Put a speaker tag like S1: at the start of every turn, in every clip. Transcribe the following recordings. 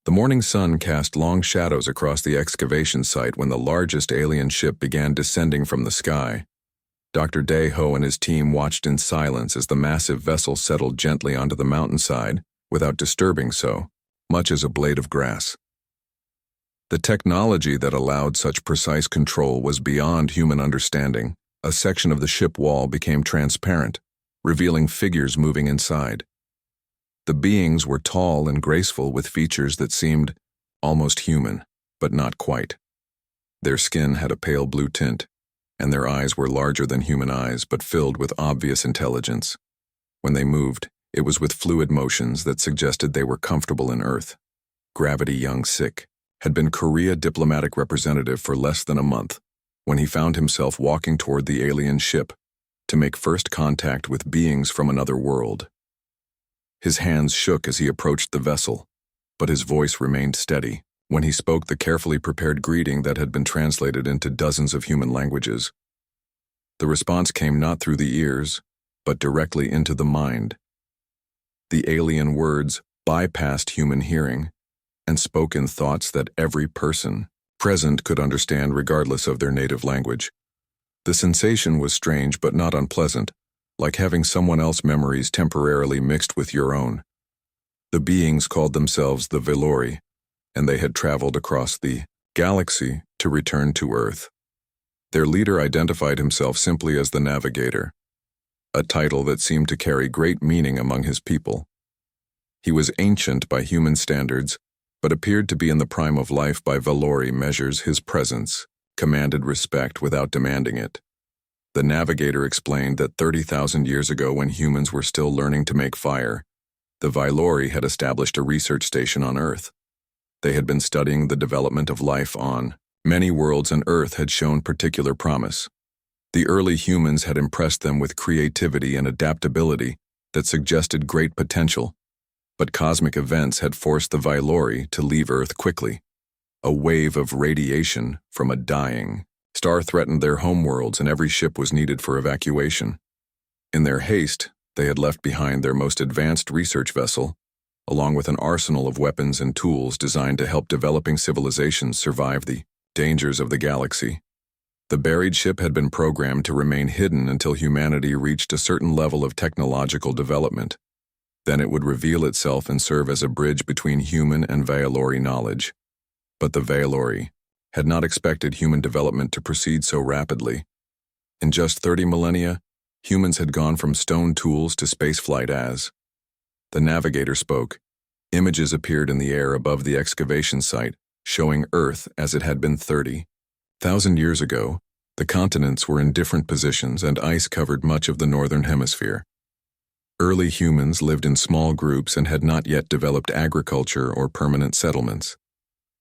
S1: The morning sun cast long shadows across the excavation site when the largest alien ship began descending from the sky. Dr. Dae-ho and his team watched in silence as the massive vessel settled gently onto the mountainside, without disturbing so much as a blade of grass. The technology that allowed such precise control was beyond human understanding. A section of the ship wall became transparent, revealing figures moving inside. The beings were tall and graceful with features that seemed almost human, but not quite. Their skin had a pale blue tint, and their eyes were larger than human eyes but filled with obvious intelligence. When they moved, it was with fluid motions that suggested they were comfortable in Earth. Gravity Young-sik had been Korea diplomatic representative for less than a month when he found himself walking toward the alien ship to make first contact with beings from another world. His hands shook as he approached the vessel, but his voice remained steady when he spoke the carefully prepared greeting that had been translated into dozens of human languages. The response came not through the ears, but directly into the mind. The alien words bypassed human hearing and spoke in thoughts that every person present could understand regardless of their native language. The sensation was strange but not unpleasant, like having someone else's memories temporarily mixed with your own. The beings called themselves the Valori, and they had traveled across the galaxy to return to Earth. Their leader identified himself simply as the Navigator, a title that seemed to carry great meaning among his people. He was ancient by human standards, but appeared to be in the prime of life by Valori measures. His presence commanded respect without demanding it. The Navigator explained that 30,000 years ago, when humans were still learning to make fire, the Valori had established a research station on Earth. They had been studying the development of life on many worlds, and Earth had shown particular promise. The early humans had impressed them with creativity and adaptability that suggested great potential, but cosmic events had forced the Valori to leave Earth quickly. A wave of radiation from a dying star threatened their homeworlds, and every ship was needed for evacuation. In their haste, they had left behind their most advanced research vessel, along with an arsenal of weapons and tools designed to help developing civilizations survive the dangers of the galaxy. The buried ship had been programmed to remain hidden until humanity reached a certain level of technological development. Then it would reveal itself and serve as a bridge between human and Valori knowledge. But the Valori had not expected human development to proceed so rapidly. In just 30 millennia, humans had gone from stone tools to spaceflight as the Navigator spoke. Images appeared in the air above the excavation site, showing Earth as it had been 30,000 years ago. The continents were in different positions, and ice covered much of the northern hemisphere. Early humans lived in small groups and had not yet developed agriculture or permanent settlements.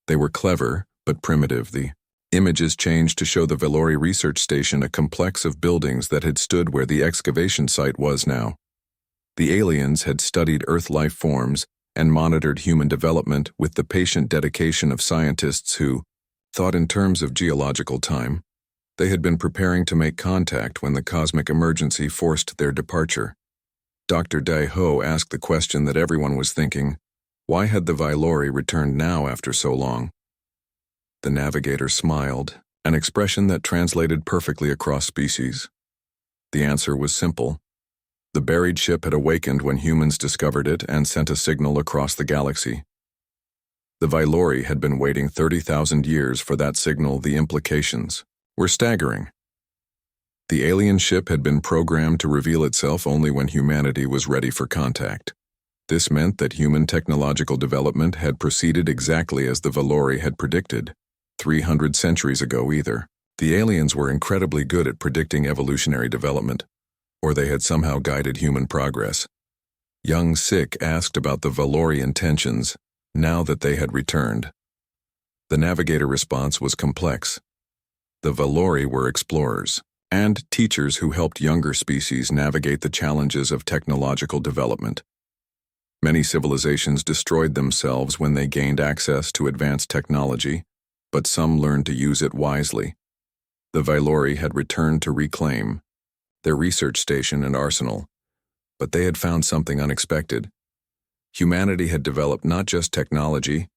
S1: They were clever, but primitive. The images changed to show the Valori research station, a complex of buildings that had stood where the excavation site was now. The aliens had studied Earth life forms and monitored human development with the patient dedication of scientists who thought in terms of geological time. They had been preparing to make contact when the cosmic emergency forced their departure. Dr. Dae-ho asked the question that everyone was thinking: why had the Valori returned now after so long? The Navigator smiled, an expression that translated perfectly across species. The answer was simple. The buried ship had awakened when humans discovered it and sent a signal across the galaxy. The Valori had been waiting 30,000 years for that signal. The implications were staggering. The alien ship had been programmed to reveal itself only when humanity was ready for contact. This meant that human technological development had proceeded exactly as the Valori had predicted. 300 centuries ago either the aliens were incredibly good at predicting evolutionary development, or they had somehow guided human progress. Young-sik asked about the Valori intentions now that they had returned. The Navigator response was complex. The Valori were explorers and teachers who helped younger species navigate the challenges of technological development. Many civilizations destroyed themselves when they gained access to advanced technology, but some learned to use it wisely. The Valori had returned to reclaim their research station and arsenal, but they had found something unexpected. Humanity had developed not just technology,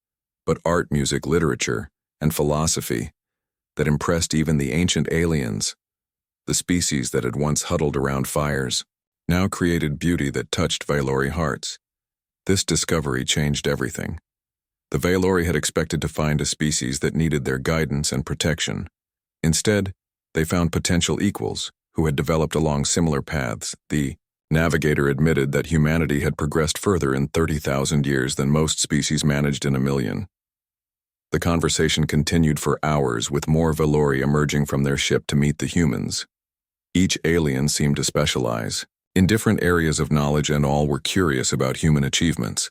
S1: but art, music, literature, and philosophy that impressed even the ancient aliens. The species that had once huddled around fires now created beauty that touched Valori hearts. This discovery changed everything. The Valori had expected to find a species that needed their guidance and protection. Instead, they found potential equals who had developed along similar paths. The navigator admitted that humanity had progressed further in 30,000 years than most species managed in a million. The conversation continued for hours, with more Valori emerging from their ship to meet the humans. Each alien seemed to specialize in different areas of knowledge, and all were curious about human achievements.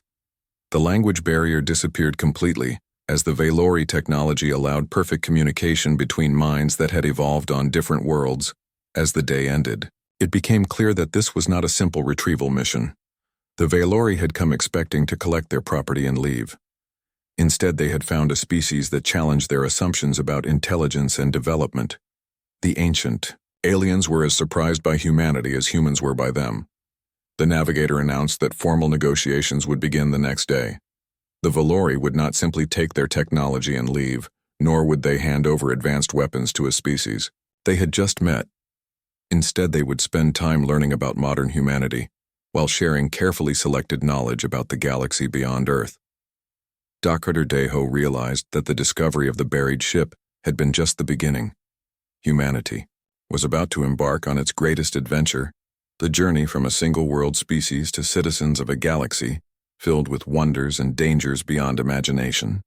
S1: The language barrier disappeared completely as the Valori technology allowed perfect communication between minds that had evolved on different worlds. As the day ended, it became clear that this was not a simple retrieval mission. The Valori had come expecting to collect their property and leave. Instead, they had found a species that challenged their assumptions about intelligence and development. The ancient aliens were as surprised by humanity as humans were by them. The navigator announced that formal negotiations would begin the next day. The Valori would not simply take their technology and leave, nor would they hand over advanced weapons to a species they had just met. Instead, they would spend time learning about modern humanity, while sharing carefully selected knowledge about the galaxy beyond Earth. Dr. Deho realized that the discovery of the buried ship had been just the beginning. Humanity was about to embark on its greatest adventure, the journey from a single-world species to citizens of a galaxy filled with wonders and dangers beyond imagination.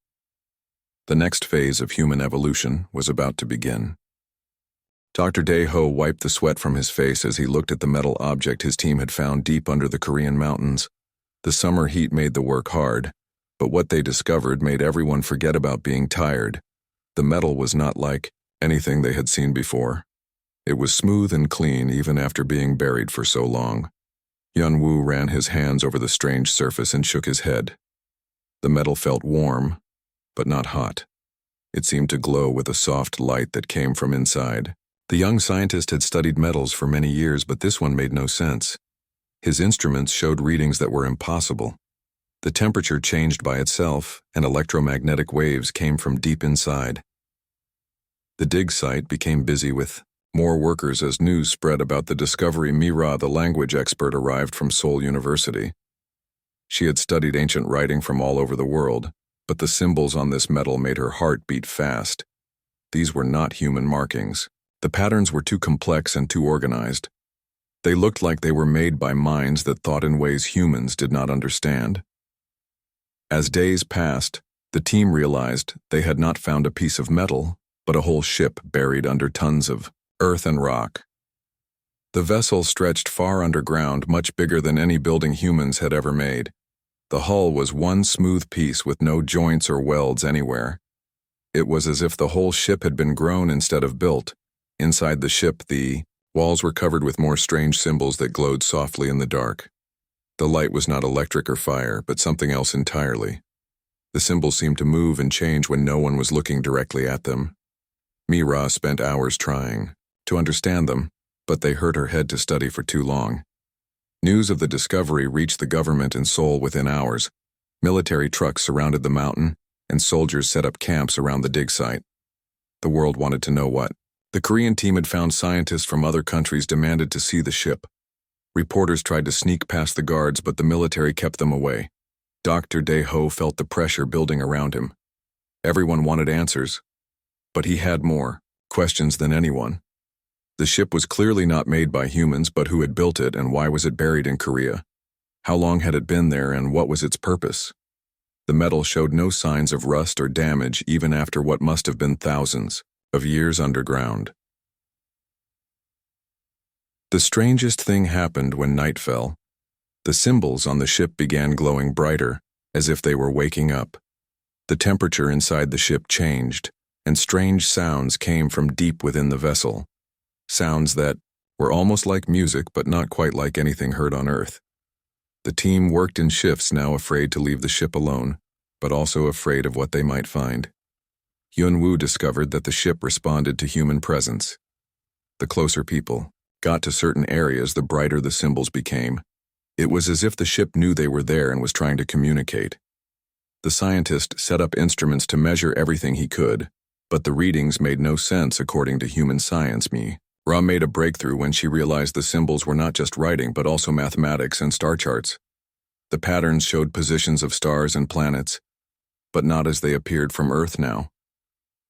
S1: The next phase of human evolution was about to begin. Dr. Deho wiped the sweat from his face as he looked at the metal object his team had found deep under the Korean mountains. The summer heat made the work hard, but what they discovered made everyone forget about being tired. The metal was not like anything they had seen before. It was smooth and clean even after being buried for so long. Yun-Woo ran his hands over the strange surface and shook his head. The metal felt warm, but not hot. It seemed to glow with a soft light that came from inside. The young scientist had studied metals for many years, but this one made no sense. His instruments showed readings that were impossible. The temperature changed by itself, and electromagnetic waves came from deep inside. The dig site became busy with more workers as news spread about the discovery. Mira, the language expert, arrived from Seoul University. She had studied ancient writing from all over the world, but the symbols on this metal made her heart beat fast. These were not human markings. The patterns were too complex and too organized. They looked like they were made by minds that thought in ways humans did not understand. As days passed, the team realized they had not found a piece of metal, but a whole ship buried under tons of earth and rock. The vessel stretched far underground, much bigger than any building humans had ever made. The hull was one smooth piece with no joints or welds anywhere. It was as if the whole ship had been grown instead of built. Inside the ship, the walls were covered with more strange symbols that glowed softly in the dark. The light was not electric or fire, but something else entirely. The symbols seemed to move and change when no one was looking directly at them. Mira spent hours trying to understand them, but they hurt her head to study for too long. News of the discovery reached the government in Seoul within hours. Military trucks surrounded the mountain, and soldiers set up camps around the dig site. The world wanted to know what the Korean team had found. Scientists from other countries demanded to see the ship. Reporters tried to sneak past the guards, but the military kept them away. Dr. Deho felt the pressure building around him. Everyone wanted answers, but he had more questions than anyone. The ship was clearly not made by humans, but who had built it, and why was it buried in Korea? How long had it been there, and what was its purpose? The metal showed no signs of rust or damage, even after what must have been thousands of years underground. The strangest thing happened when night fell. The symbols on the ship began glowing brighter, as if they were waking up. The temperature inside the ship changed, and strange sounds came from deep within the vessel. Sounds that were almost like music, but not quite like anything heard on Earth. The team worked in shifts, now afraid to leave the ship alone, but also afraid of what they might find. Yun-Woo discovered that the ship responded to human presence. The closer people got to certain areas, the brighter the symbols became. It was as if the ship knew they were there and was trying to communicate. The scientist set up instruments to measure everything he could, but the readings made no sense according to human science me. Ra made a breakthrough when she realized the symbols were not just writing but also mathematics and star charts. The patterns showed positions of stars and planets, but not as they appeared from Earth now.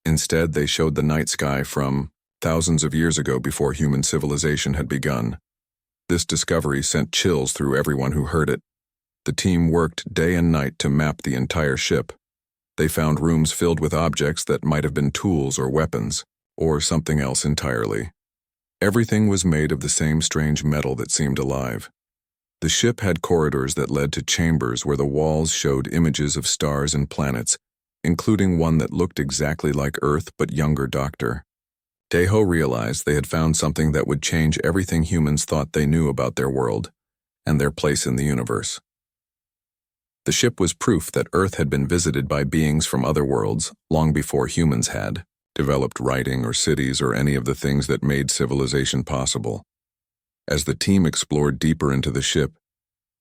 S1: Instead, they showed the night sky from thousands of years ago before human civilization had begun. This discovery sent chills through everyone who heard it. The team worked day and night to map the entire ship. They found rooms filled with objects that might have been tools or weapons, or something else entirely. Everything was made of the same strange metal that seemed alive. The ship had corridors that led to chambers where the walls showed images of stars and planets, including one that looked exactly like Earth but younger. Dr. Daeho realized they had found something that would change everything humans thought they knew about their world and their place in the universe. The ship was proof that Earth had been visited by beings from other worlds long before humans had developed writing or cities or any of the things that made civilization possible. As the team explored deeper into the ship,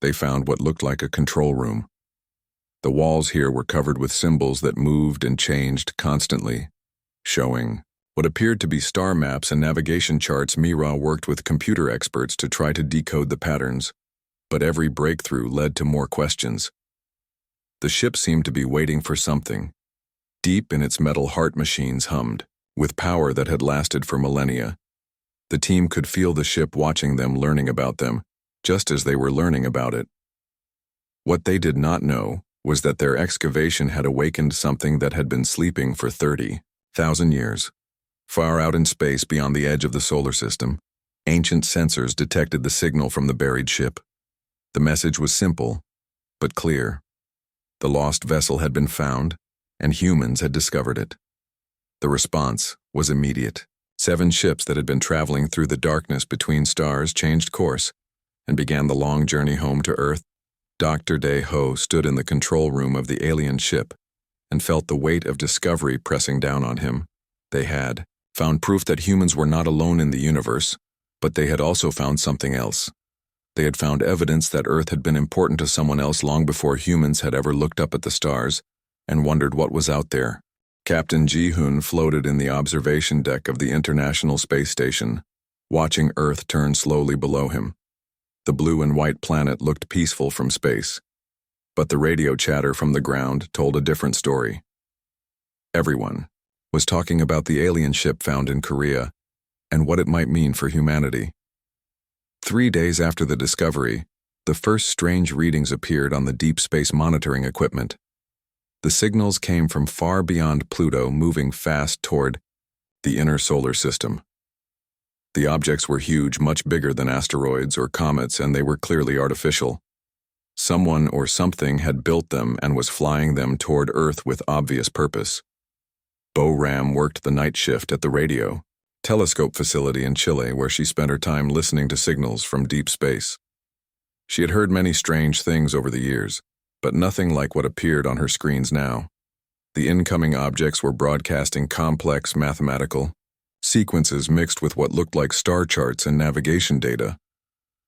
S1: they found what looked like a control room. The walls here were covered with symbols that moved and changed constantly, showing what appeared to be star maps and navigation charts. Mira worked with computer experts to try to decode the patterns, but every breakthrough led to more questions. The ship seemed to be waiting for something. Deep in its metal heart, machines hummed, with power that had lasted for millennia. The team could feel the ship watching them, learning about them, just as they were learning about it. What they did not know was that their excavation had awakened something that had been sleeping for 30,000 years. Far out in space beyond the edge of the solar system, ancient sensors detected the signal from the buried ship. The message was simple, but clear. The lost vessel had been found, and humans had discovered it. The response was immediate. 7 ships that had been traveling through the darkness between stars changed course and began the long journey home to Earth. Dr. Daeho stood in the control room of the alien ship and felt the weight of discovery pressing down on him. They had found proof that humans were not alone in the universe, but they had also found something else. They had found evidence that Earth had been important to someone else long before humans had ever looked up at the stars and wondered what was out there. Captain Ji-hoon floated in the observation deck of the International Space Station, watching Earth turn slowly below him. The blue and white planet looked peaceful from space, but the radio chatter from the ground told a different story. Everyone was talking about the alien ship found in Korea and what it might mean for humanity. 3 days after the discovery, the first strange readings appeared on the deep space monitoring equipment. The signals came from far beyond Pluto, moving fast toward the inner solar system. The objects were huge, much bigger than asteroids or comets, and they were clearly artificial. Someone or something had built them and was flying them toward Earth with obvious purpose. Bo Ram worked the night shift at the radio telescope facility in Chile, where she spent her time listening to signals from deep space. She had heard many strange things over the years, but nothing like what appeared on her screens now. The incoming objects were broadcasting complex mathematical sequences mixed with what looked like star charts and navigation data.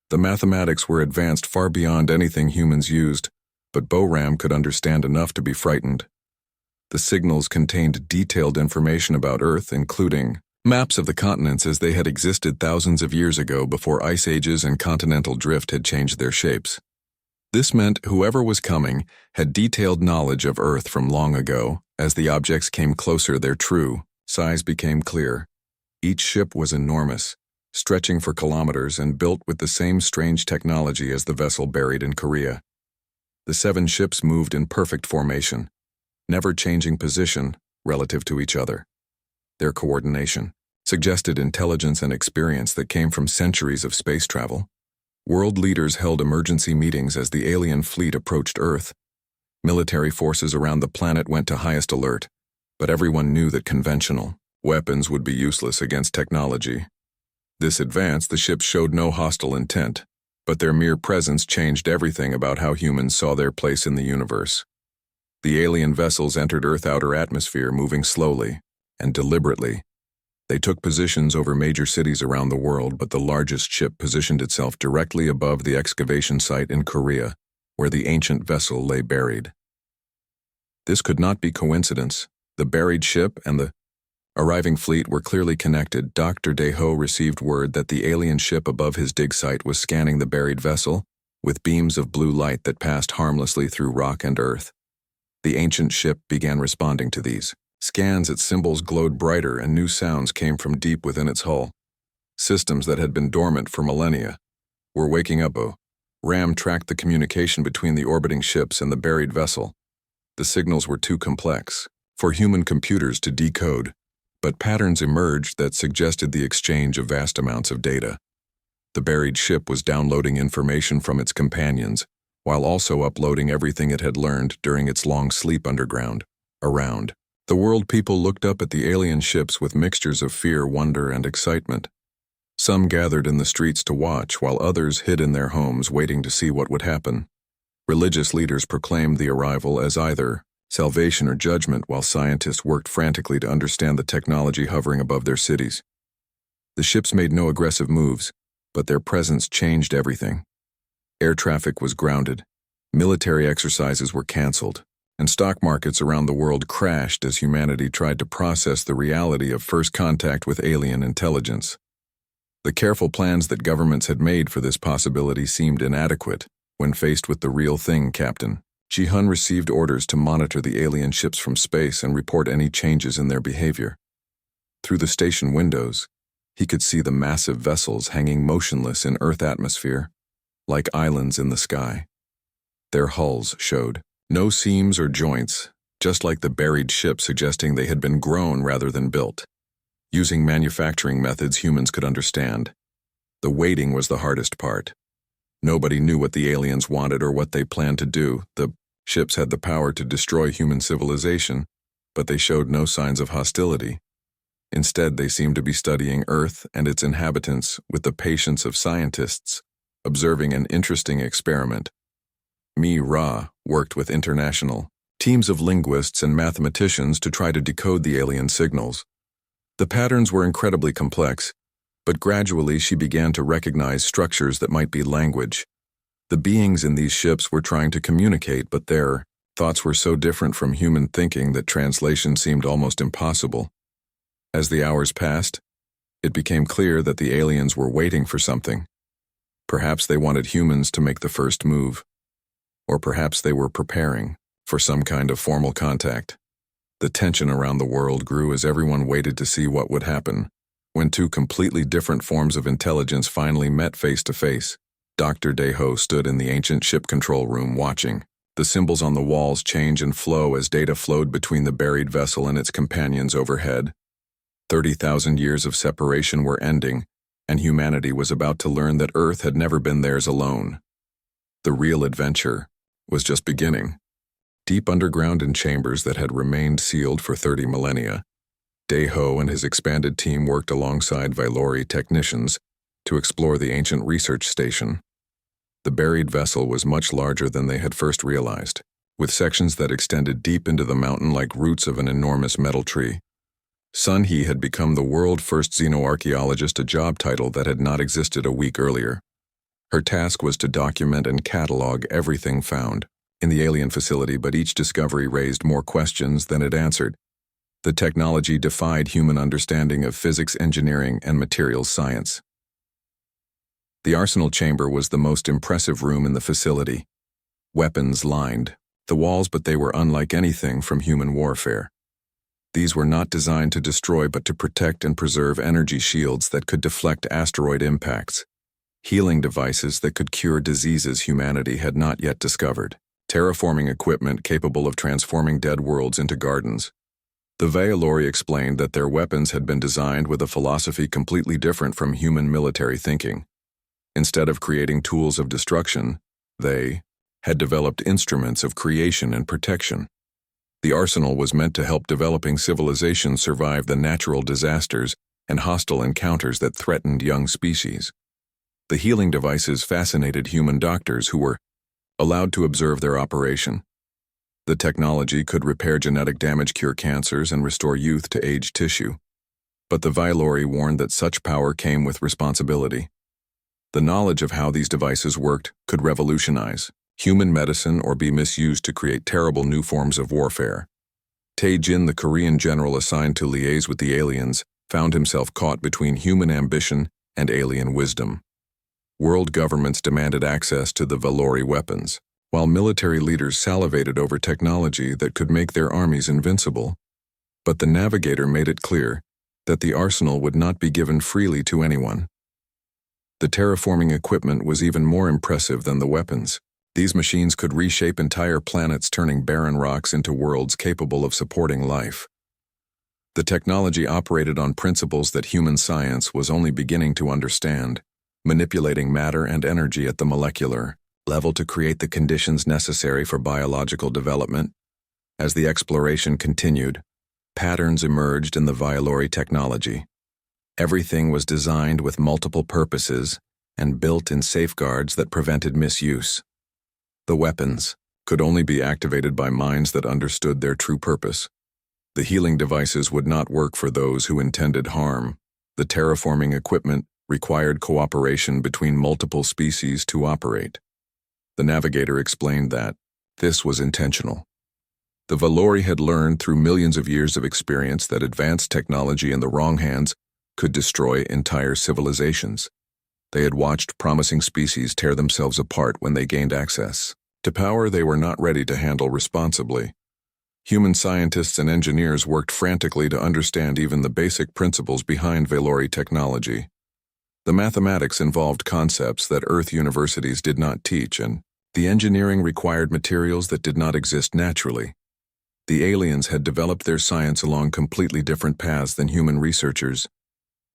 S1: The mathematics were advanced far beyond anything humans used, but Bo Ram could understand enough to be frightened. The signals contained detailed information about Earth, including maps of the continents as they had existed thousands of years ago before ice ages and continental drift had changed their shapes. This meant whoever was coming had detailed knowledge of Earth from long ago. As the objects came closer, their true size became clear. Each ship was enormous, stretching for kilometers and built with the same strange technology as the vessel buried in Korea. The 7 ships moved in perfect formation, never changing position relative to each other. Their coordination suggested intelligence and experience that came from centuries of space travel. World leaders held emergency meetings as the alien fleet approached Earth. Military forces around the planet went to highest alert, but everyone knew that conventional weapons would be useless against technology. This advance, the ships showed no hostile intent, but their mere presence changed everything about how humans saw their place in the universe. The alien vessels entered Earth's outer atmosphere, moving slowly and deliberately. They took positions over major cities around the world, but the largest ship positioned itself directly above the excavation site in Korea, where the ancient vessel lay buried. This could not be coincidence. The buried ship and the arriving fleet were clearly connected. Dr. Deho received word that the alien ship above his dig site was scanning the buried vessel with beams of blue light that passed harmlessly through rock and earth. The ancient ship began responding to these scans. Its symbols glowed brighter and new sounds came from deep within its hull. Systems that had been dormant for millennia were waking up. RAM tracked the communication between the orbiting ships and the buried vessel. The signals were too complex for human computers to decode, but patterns emerged that suggested the exchange of vast amounts of data. The buried ship was downloading information from its companions, while also uploading everything it had learned during its long sleep underground. Around the world, people looked up at the alien ships with mixtures of fear, wonder, and excitement. Some gathered in the streets to watch, while others hid in their homes waiting to see what would happen. Religious leaders proclaimed the arrival as either salvation or judgment, while scientists worked frantically to understand the technology hovering above their cities. The ships made no aggressive moves, but their presence changed everything. Air traffic was grounded, military exercises were canceled, and stock markets around the world crashed as humanity tried to process the reality of first contact with alien intelligence. The careful plans that governments had made for this possibility seemed inadequate when faced with the real thing. Captain Ji-hun received orders to monitor the alien ships from space and report any changes in their behavior. Through the station windows, he could see the massive vessels hanging motionless in Earth atmosphere, like islands in the sky. Their hulls showed no seams or joints, just like the buried ship, suggesting they had been grown rather than built. Using manufacturing methods humans could understand. The waiting was the hardest part. Nobody knew what the aliens wanted or what they planned to do. The ships had the power to destroy human civilization, but they showed no signs of hostility. Instead, they seemed to be studying Earth and its inhabitants with the patience of scientists, observing an interesting experiment. Mi-Ra worked with international teams of linguists and mathematicians to try to decode the alien signals. The patterns were incredibly complex, but gradually she began to recognize structures that might be language. The beings in these ships were trying to communicate, but their thoughts were so different from human thinking that translation seemed almost impossible. As the hours passed, it became clear that the aliens were waiting for something. Perhaps they wanted humans to make the first move, or perhaps they were preparing for some kind of formal contact. The tension around the world grew as everyone waited to see what would happen. When two completely different forms of intelligence finally met face to face, Dr. Deho stood in the ancient ship control room watching. The symbols on the walls change and flow as data flowed between the buried vessel and its companions overhead. 30,000 years of separation were ending, and humanity was about to learn that Earth had never been theirs alone. The real adventure was just beginning. Deep underground in chambers that had remained sealed for 30 millennia, Deho and his expanded team worked alongside Vylori technicians to explore the ancient research station. The buried vessel was much larger than they had first realized, with sections that extended deep into the mountain like roots of an enormous metal tree. Sun-Hee had become the world's first xenoarchaeologist, a job title that had not existed a week earlier. Her task was to document and catalog everything found in the alien facility, but each discovery raised more questions than it answered. The technology defied human understanding of physics, engineering, and materials science. The arsenal chamber was the most impressive room in the facility. Weapons lined the walls, but they were unlike anything from human warfare. These were not designed to destroy but to protect and preserve energy shields that could deflect asteroid impacts, healing devices that could cure diseases humanity had not yet discovered, terraforming equipment capable of transforming dead worlds into gardens. The Vylori explained that their weapons had been designed with a philosophy completely different from human military thinking. Instead of creating tools of destruction, they had developed instruments of creation and protection. The arsenal was meant to help developing civilizations survive the natural disasters and hostile encounters that threatened young species. The healing devices fascinated human doctors who were allowed to observe their operation. The technology could repair genetic damage, cure cancers, and restore youth to aged tissue. But the Vylori warned that such power came with responsibility. The knowledge of how these devices worked could revolutionize human medicine, or be misused to create terrible new forms of warfare. Tae-jin, the Korean general assigned to liaise with the aliens, found himself caught between human ambition and alien wisdom. World governments demanded access to the Valori weapons, while military leaders salivated over technology that could make their armies invincible. But the navigator made it clear that the arsenal would not be given freely to anyone. The terraforming equipment was even more impressive than the weapons. These machines could reshape entire planets, turning barren rocks into worlds capable of supporting life. The technology operated on principles that human science was only beginning to understand, manipulating matter and energy at the molecular level to create the conditions necessary for biological development. As the exploration continued, patterns emerged in the Valori technology. Everything was designed with multiple purposes and built in safeguards that prevented misuse. The weapons could only be activated by minds that understood their true purpose. The healing devices would not work for those who intended harm. The terraforming equipment required cooperation between multiple species to operate. The navigator explained that this was intentional. The Valori had learned through millions of years of experience that advanced technology in the wrong hands could destroy entire civilizations. They had watched promising species tear themselves apart when they gained access to power they were not ready to handle responsibly. Human scientists and engineers worked frantically to understand even the basic principles behind Valori technology. The mathematics involved concepts that Earth universities did not teach, and the engineering required materials that did not exist naturally. The aliens had developed their science along completely different paths than human researchers,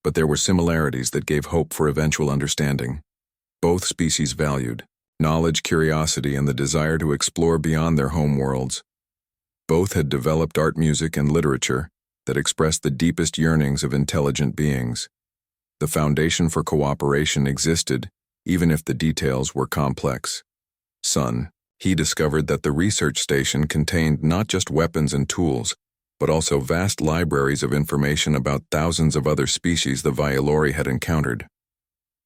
S1: but there were similarities that gave hope for eventual understanding. Both species valued knowledge, curiosity, and the desire to explore beyond their home worlds. Both had developed art, music, and literature that expressed the deepest yearnings of intelligent beings. The foundation for cooperation existed, even if the details were complex. He discovered that the research station contained not just weapons and tools, but also vast libraries of information about thousands of other species the Valori had encountered.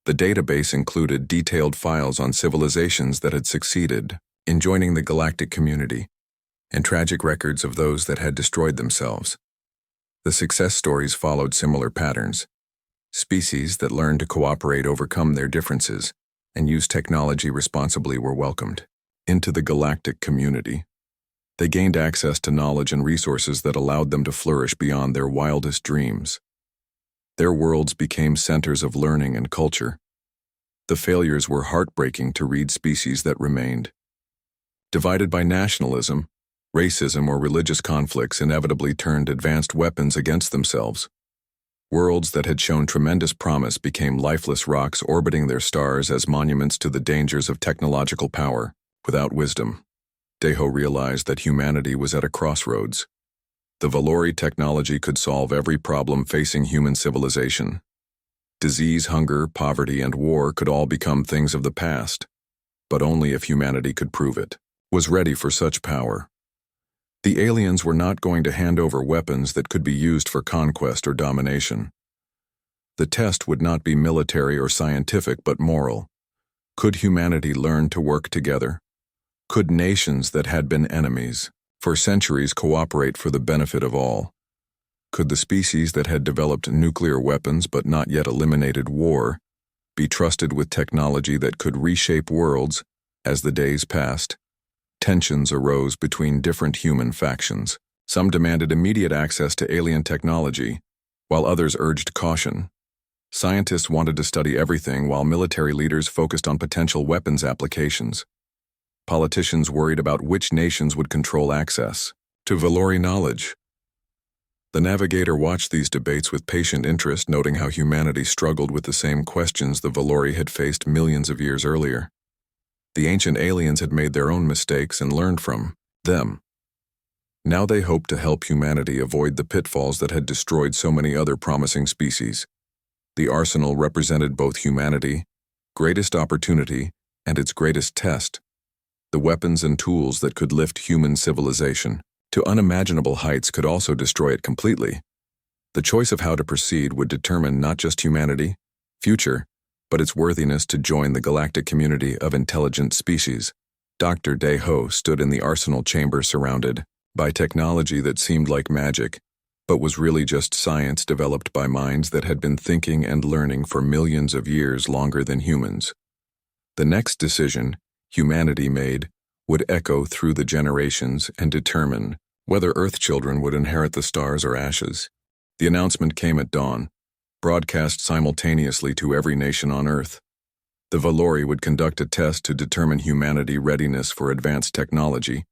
S1: The database included detailed files on civilizations that had succeeded in joining the galactic community, and tragic records of those that had destroyed themselves. The success stories followed similar patterns. Species that learned to cooperate, overcome their differences, and use technology responsibly were welcomed into the galactic community. They gained access to knowledge and resources that allowed them to flourish beyond their wildest dreams. Their worlds became centers of learning and culture. The failures were heartbreaking to read. Species that remained divided by nationalism, racism, or religious conflicts inevitably turned advanced weapons against themselves. Worlds that had shown tremendous promise became lifeless rocks orbiting their stars as monuments to the dangers of technological power. Without wisdom, Daeho realized that humanity was at a crossroads. The Valori technology could solve every problem facing human civilization. Disease, hunger, poverty, and war could all become things of the past, but only if humanity could prove it was ready for such power. The aliens were not going to hand over weapons that could be used for conquest or domination. The test would not be military or scientific, but moral. Could humanity learn to work together? Could nations that had been enemies for centuries cooperate for the benefit of all? Could the species that had developed nuclear weapons but not yet eliminated war be trusted with technology that could reshape worlds? As the days passed, tensions arose between different human factions. Some demanded immediate access to alien technology, while others urged caution. Scientists wanted to study everything, while military leaders focused on potential weapons applications. Politicians worried about which nations would control access to Valori knowledge. The navigator watched these debates with patient interest, noting how humanity struggled with the same questions the Valori had faced millions of years earlier. The ancient aliens had made their own mistakes and learned from them. Now they hoped to help humanity avoid the pitfalls that had destroyed so many other promising species. The arsenal represented both humanity's greatest opportunity and its greatest test. The weapons and tools that could lift human civilization to unimaginable heights could also destroy it completely. The choice of how to proceed would determine not just humanity's future, but its worthiness to join the galactic community of intelligent species. Dr. Day-Ho stood in the arsenal chamber surrounded by technology that seemed like magic, but was really just science developed by minds that had been thinking and learning for millions of years longer than humans. The next decision humanity made would echo through the generations and determine whether Earth children would inherit the stars or ashes. The announcement came at dawn, broadcast simultaneously to every nation on Earth. The Valori would conduct a test to determine humanity readiness for advanced technology,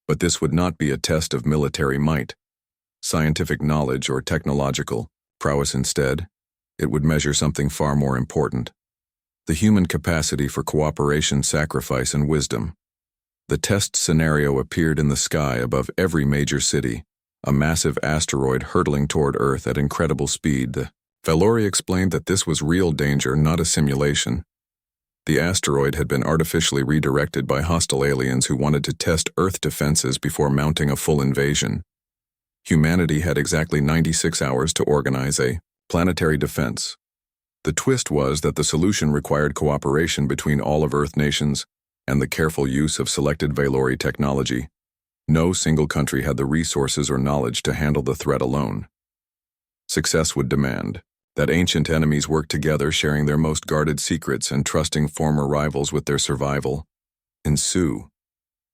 S1: but this would not be a test of military might, scientific knowledge, or technological prowess. Instead, it would measure something far more important: the human capacity for cooperation, sacrifice, and wisdom. The test scenario appeared in the sky above every major city, a massive asteroid hurtling toward Earth at incredible speed. The Valori explained that this was real danger, not a simulation. The asteroid had been artificially redirected by hostile aliens who wanted to test Earth defenses before mounting a full invasion. Humanity had exactly 96 hours to organize a planetary defense. The twist was that the solution required cooperation between all of Earth nations and the careful use of selected Valori technology. No single country had the resources or knowledge to handle the threat alone. Success would demand that ancient enemies work together, sharing their most guarded secrets and trusting former rivals with their survival. Ensue.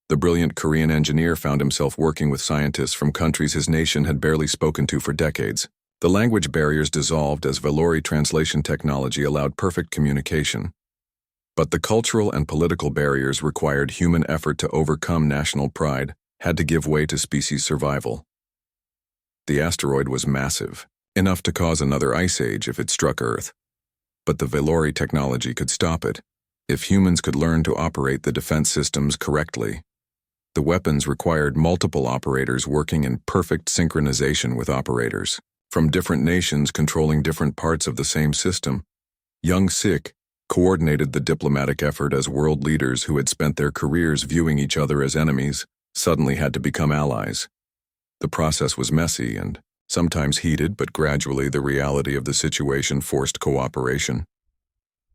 S1: The brilliant Korean engineer found himself working with scientists from countries his nation had barely spoken to for decades. The language barriers dissolved as Valori translation technology allowed perfect communication. But the cultural and political barriers required human effort to overcome. National pride had to give way to species survival. The asteroid was massive, enough to cause another ice age if it struck Earth. But the Valori technology could stop it, if humans could learn to operate the defense systems correctly. The weapons required multiple operators working in perfect synchronization with operators from different nations controlling different parts of the same system. Young Sik coordinated the diplomatic effort as world leaders who had spent their careers viewing each other as enemies suddenly had to become allies. The process was messy and sometimes heated, but gradually the reality of the situation forced cooperation.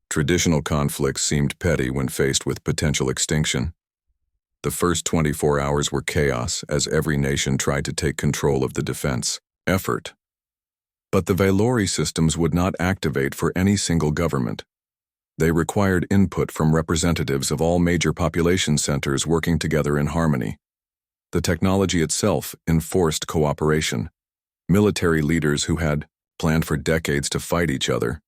S1: Traditional conflicts seemed petty when faced with potential extinction. The first 24 hours were chaos as every nation tried to take control of the defense effort. But the Valori systems would not activate for any single government. They required input from representatives of all major population centers working together in harmony. The technology itself enforced cooperation. Military leaders who had planned for decades to fight each other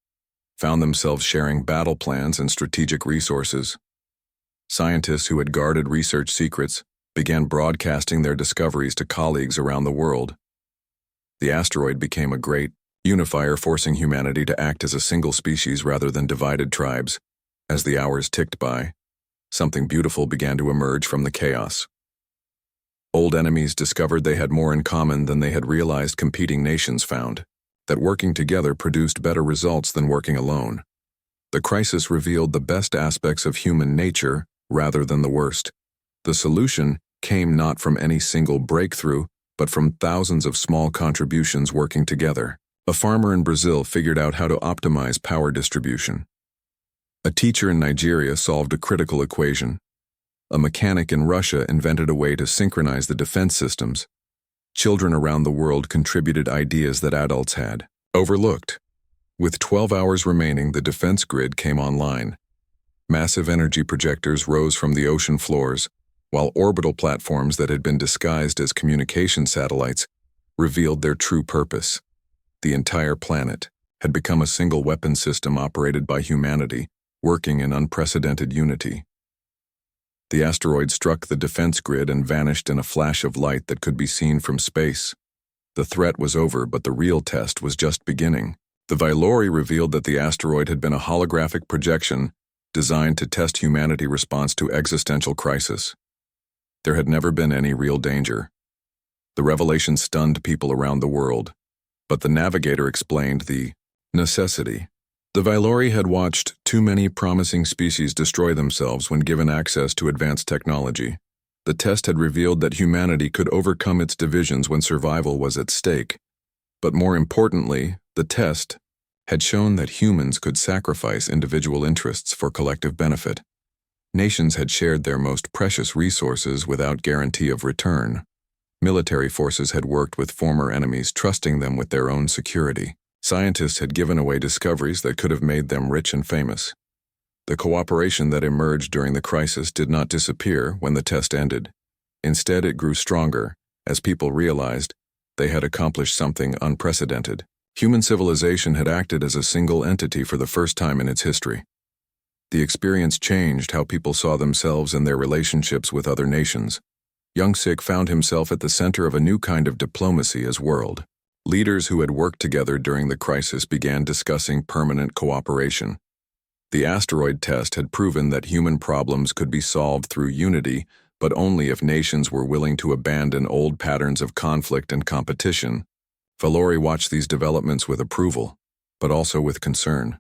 S1: found themselves sharing battle plans and strategic resources. Scientists who had guarded research secrets began broadcasting their discoveries to colleagues around the world. The asteroid became a great unifier, forcing humanity to act as a single species rather than divided tribes. As the hours ticked by, something beautiful began to emerge from the chaos. Old enemies discovered they had more in common than they had realized. Competing nations found that working together produced better results than working alone. The crisis revealed the best aspects of human nature rather than the worst. The solution came not from any single breakthrough, but from thousands of small contributions working together. A farmer in Brazil figured out how to optimize power distribution. A teacher in Nigeria solved a critical equation. A mechanic in Russia invented a way to synchronize the defense systems. Children around the world contributed ideas that adults had overlooked. With 12 hours remaining, the defense grid came online. Massive energy projectors rose from the ocean floors, while orbital platforms that had been disguised as communication satellites revealed their true purpose. The entire planet had become a single weapon system operated by humanity, working in unprecedented unity. The asteroid struck the defense grid and vanished in a flash of light that could be seen from space. The threat was over, but the real test was just beginning. The Valori revealed that the asteroid had been a holographic projection designed to test humanity's response to existential crisis. There had never been any real danger. The revelation stunned people around the world, but the navigator explained the necessity. The Valori had watched too many promising species destroy themselves when given access to advanced technology. The test had revealed that humanity could overcome its divisions when survival was at stake. But more importantly, the test had shown that humans could sacrifice individual interests for collective benefit. Nations had shared their most precious resources without guarantee of return. Military forces had worked with former enemies, trusting them with their own security. Scientists had given away discoveries that could have made them rich and famous. The cooperation that emerged during the crisis did not disappear when the test ended. Instead, it grew stronger, as people realized they had accomplished something unprecedented. Human civilization had acted as a single entity for the first time in its history. The experience changed how people saw themselves and their relationships with other nations. Young Sik found himself at the center of a new kind of diplomacy as world. Leaders who had worked together during the crisis began discussing permanent cooperation. The asteroid test had proven that human problems could be solved through unity, but only if nations were willing to abandon old patterns of conflict and competition. Valori watched these developments with approval, but also with concern.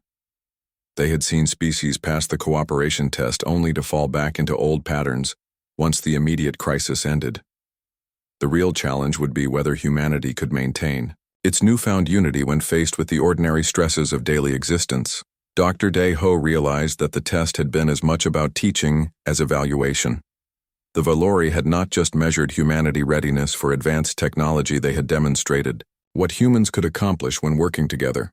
S1: They had seen species pass the cooperation test only to fall back into old patterns once the immediate crisis ended. The real challenge would be whether humanity could maintain its newfound unity when faced with the ordinary stresses of daily existence. Dr. Day-Ho realized that the test had been as much about teaching as evaluation. The Valori had not just measured humanity readiness for advanced technology, they had demonstrated what humans could accomplish when working together.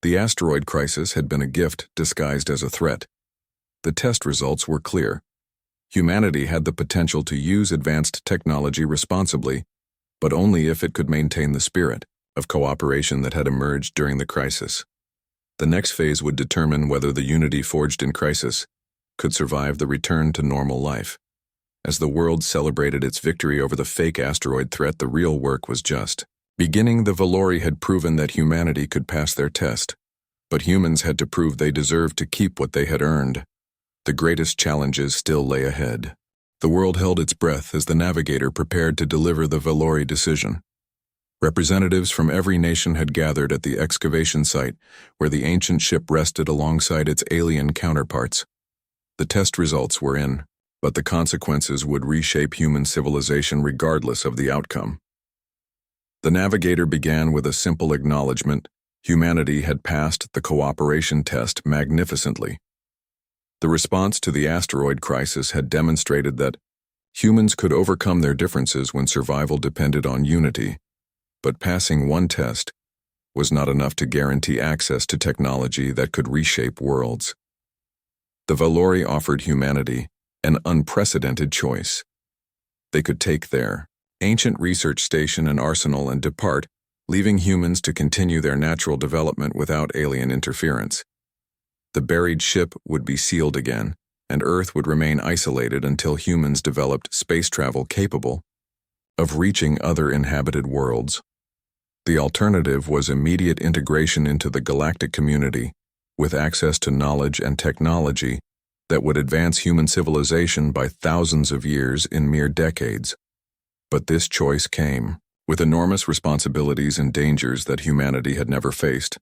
S1: The asteroid crisis had been a gift disguised as a threat. The test results were clear. Humanity had the potential to use advanced technology responsibly, but only if it could maintain the spirit of cooperation that had emerged during the crisis. The next phase would determine whether the unity forged in crisis could survive the return to normal life. As the world celebrated its victory over the fake asteroid threat, the real work was just beginning. The Valori had proven that humanity could pass their test, but humans had to prove they deserved to keep what they had earned. The greatest challenges still lay ahead. The world held its breath as the navigator prepared to deliver the Valori decision. Representatives from every nation had gathered at the excavation site where the ancient ship rested alongside its alien counterparts. The test results were in, but the consequences would reshape human civilization regardless of the outcome. The navigator began with a simple acknowledgement: humanity had passed the cooperation test magnificently. The response to the asteroid crisis had demonstrated that humans could overcome their differences when survival depended on unity, but passing one test was not enough to guarantee access to technology that could reshape worlds. The Valori offered humanity an unprecedented choice. They could take their ancient research station and arsenal and depart, leaving humans to continue their natural development without alien interference. The buried ship would be sealed again, and Earth would remain isolated until humans developed space travel capable of reaching other inhabited worlds. The alternative was immediate integration into the galactic community, with access to knowledge and technology that would advance human civilization by thousands of years in mere decades. But this choice came with enormous responsibilities and dangers that humanity had never faced.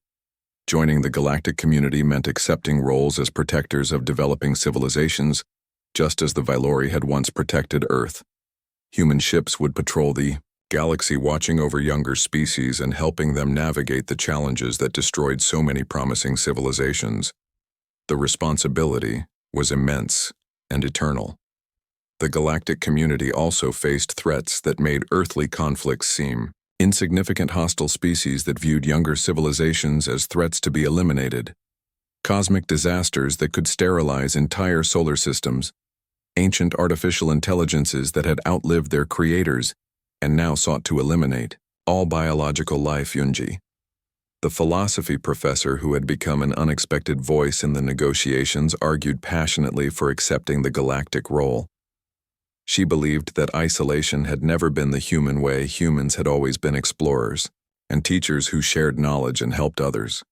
S1: Joining the galactic community meant accepting roles as protectors of developing civilizations, just as the Valori had once protected Earth. Human ships would patrol the galaxy, watching over younger species and helping them navigate the challenges that destroyed so many promising civilizations. The responsibility was immense and eternal. The galactic community also faced threats that made earthly conflicts seem insignificant: hostile species that viewed younger civilizations as threats to be eliminated, cosmic disasters that could sterilize entire solar systems, ancient artificial intelligences that had outlived their creators and now sought to eliminate all biological life. Yunji, the philosophy professor who had become an unexpected voice in the negotiations, argued passionately for accepting the galactic role. She believed that isolation had never been the human way. Humans had always been explorers and teachers who shared knowledge and helped others.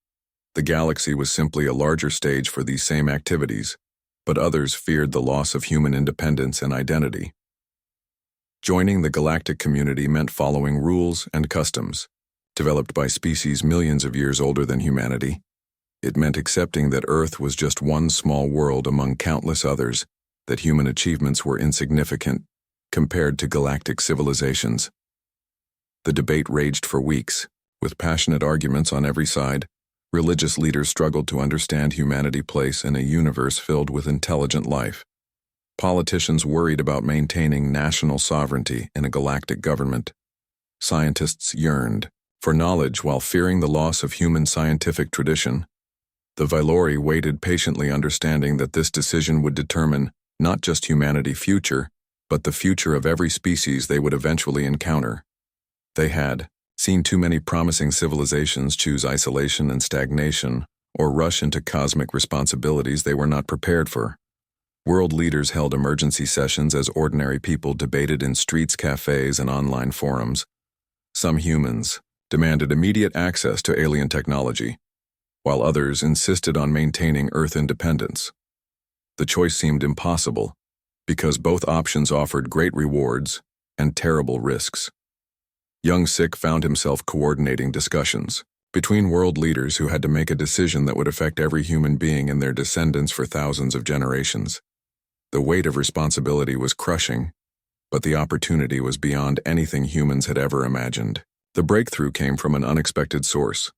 S1: The galaxy was simply a larger stage for these same activities, but others feared the loss of human independence and identity. Joining the galactic community meant following rules and customs developed by species millions of years older than humanity. It meant accepting that Earth was just one small world among countless others, that human achievements were insignificant compared to galactic civilizations. The debate raged for weeks, with passionate arguments on every side. Religious leaders struggled to understand humanity's place in a universe filled with intelligent life. Politicians worried about maintaining national sovereignty in a galactic government. Scientists yearned for knowledge while fearing the loss of human scientific tradition. The Vailori waited patiently, understanding that this decision would determine not just humanity's future, but the future of every species they would eventually encounter. They had seen too many promising civilizations choose isolation and stagnation, or rush into cosmic responsibilities they were not prepared for. World leaders held emergency sessions as ordinary people debated in streets, cafes, and online forums. Some humans demanded immediate access to alien technology, while others insisted on maintaining Earth independence. The choice seemed impossible, because both options offered great rewards and terrible risks. Young Sick found himself coordinating discussions between world leaders who had to make a decision that would affect every human being and their descendants for thousands of generations. The weight of responsibility was crushing, but the opportunity was beyond anything humans had ever imagined. The breakthrough came from an unexpected source.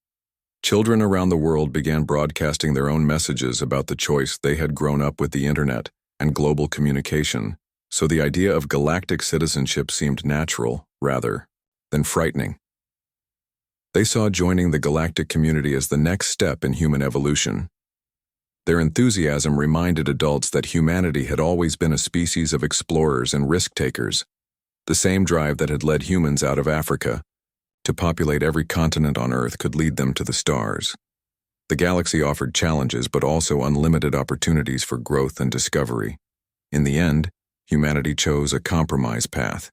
S1: Children around the world began broadcasting their own messages about the choice. They had grown up with the internet and global communication, so the idea of galactic citizenship seemed natural, rather than frightening. They saw joining the galactic community as the next step in human evolution. Their enthusiasm reminded adults that humanity had always been a species of explorers and risk-takers, the same drive that had led humans out of Africa to populate every continent on Earth could lead them to the stars. The galaxy offered challenges but also unlimited opportunities for growth and discovery. In the end, humanity chose a compromise path.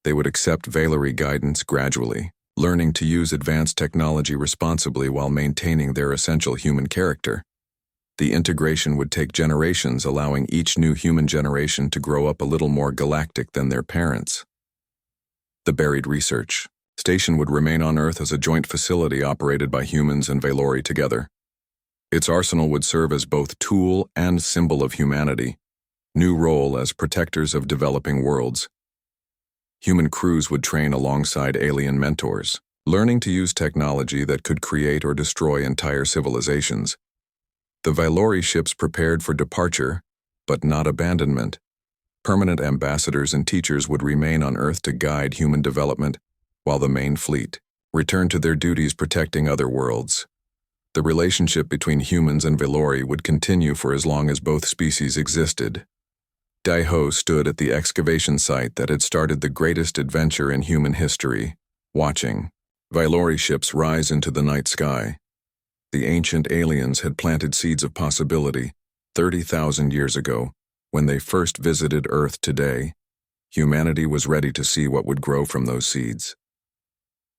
S1: They would accept Vailori guidance gradually, learning to use advanced technology responsibly while maintaining their essential human character. The integration would take generations, allowing each new human generation to grow up a little more galactic than their parents. The buried research station would remain on Earth as a joint facility operated by humans and Vailori together. Its arsenal would serve as both tool and symbol of humanity, new role as protectors of developing worlds. Human crews would train alongside alien mentors, learning to use technology that could create or destroy entire civilizations. The Vailori ships prepared for departure, but not abandonment. Permanent ambassadors and teachers would remain on Earth to guide human development, while the main fleet returned to their duties protecting other worlds. The relationship between humans and Vailori would continue for as long as both species existed. Dai-Ho stood at the excavation site that had started the greatest adventure in human history, watching Vailori ships rise into the night sky. The ancient aliens had planted seeds of possibility 30,000 years ago. When they first visited Earth today, humanity was ready to see what would grow from those seeds.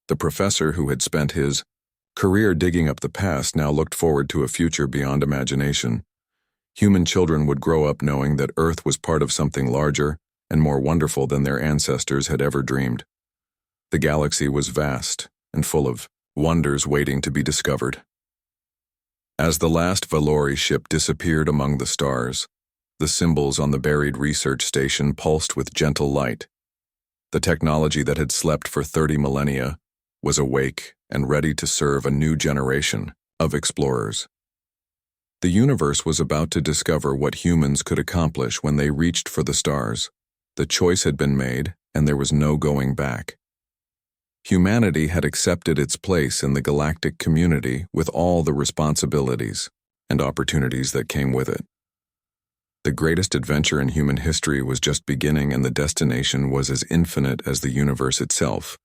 S1: The professor who had spent his career digging up the past now looked forward to a future beyond imagination. Human children would grow up knowing that Earth was part of something larger and more wonderful than their ancestors had ever dreamed. The galaxy was vast and full of wonders waiting to be discovered. As the last Vailori ship disappeared among the stars, the symbols on the buried research station pulsed with gentle light. The technology that had slept for 30 millennia was awake and ready to serve a new generation of explorers. The universe was about to discover what humans could accomplish when they reached for the stars. The choice had been made, and there was no going back. Humanity had accepted its place in the galactic community with all the responsibilities and opportunities that came with it. The greatest adventure in human history was just beginning, and the destination was as infinite as the universe itself.